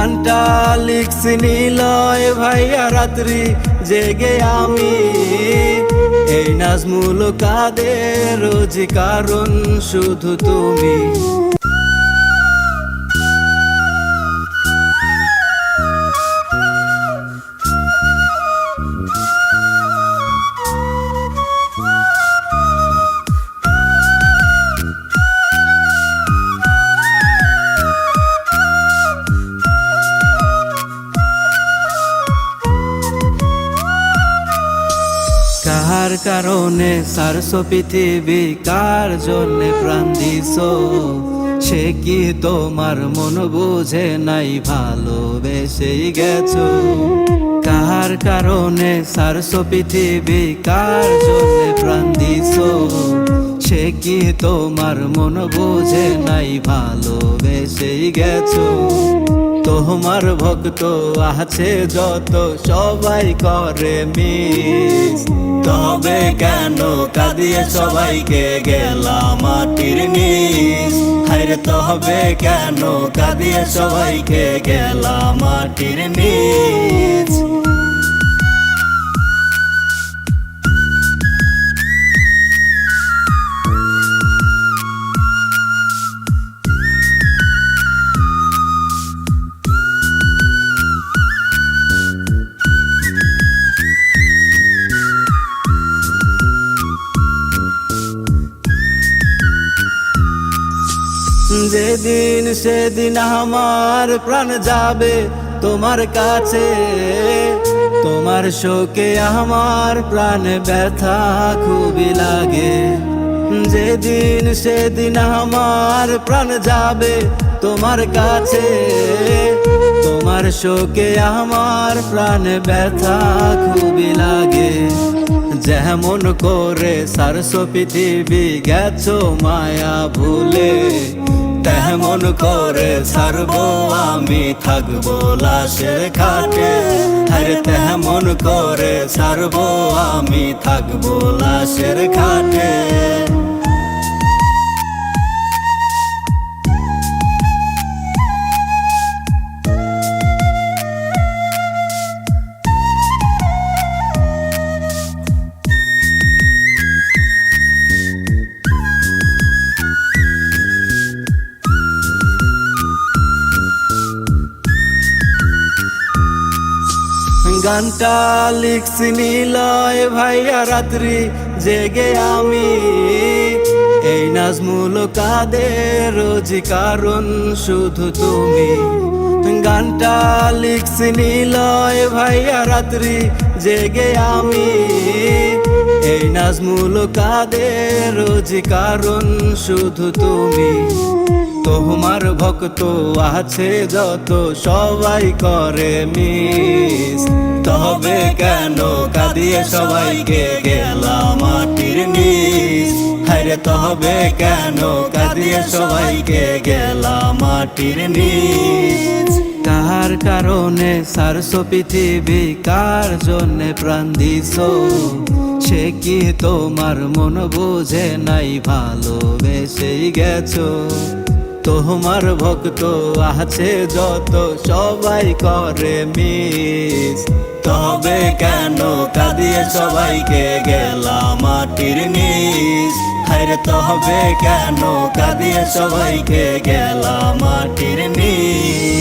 গানটা লিখছি নিলয় ভাইয়া রাত্রি জেগে আমি। এই নাজমুল কাদের রোজ কারণ শুধু তুমি। কার কারণে সারছো পৃথিবী, কার জন্যে প্রাণ দিছো, সে কি তোমার মন বুঝে নাই, ভালোবেসেই গেছো। কার কারণে সারছো পৃথিবী, কার জন্যে প্রাণ দিছো, সে কি তোমার মন বুঝে নাই, ভালোবেসেই গেছো। তোমার ভক্ত আছে যত সবাই করে মিস, তবে কেন কাঁদিয়ে সবাইকে গেলাম মাটির নিচ। হায়রে তবে কেন কাঁদিয়ে সবাইকে গেলাম মাটির নিচ। যেদিন সেদিন আমার প্রাণ যাবে তোমার কাছে, তোমার শোকে আমার প্রাণ ব্যথা খুবই লাগে। যেদিন সেদিন আমার প্রাণ যাবে তোমার কাছে, তোমার শোকে আমার প্রাণ ব্যথা খুবই লাগে। যেমন করে সারছো পৃথিবী গেছো মায়া ভুলে, তেমন করে ছাড়বো আমি থাকবো লাশের খাটে। আরে তেমন করে ছাড়বো আমি থাকবো লাশের খাটে। গানটা লিখছি নিলয় ভাইয়া রাত্রি জেগে আমি। এই নাজমুল কাদের রোজ কারণ শুধু তুমি। গানটা লিখছি নিলয় ভাইয়া রাত্রি জেগে আমি। এই নাজমুল কাদের রোজ কারণ শুধু তুমি। তোমার ভক্ত আছে যত সবাই করে মিস, তবে কেন কাঁদিয়ে সবাইকে গেলাম মাটির নিচ। হায়রে তবে কেন কাঁদিয়ে সবাইকে গেলাম মাটির নিচ। কার কারণে সারছো পৃথিবী, কার জন্যে প্রাণ দিছো, সে কি তোমার মন বুঝে নাই, ভালোবেসেই গেছো। তোমার ভক্ত আছে যত সবাই করে মিস, তবে কেন কাঁদিয়ে সবাইকে গেলাম মাটির নিচ। হায়রে তবে কেন কাঁদিয়ে সবাইকে গেলাম মাটির নিচ।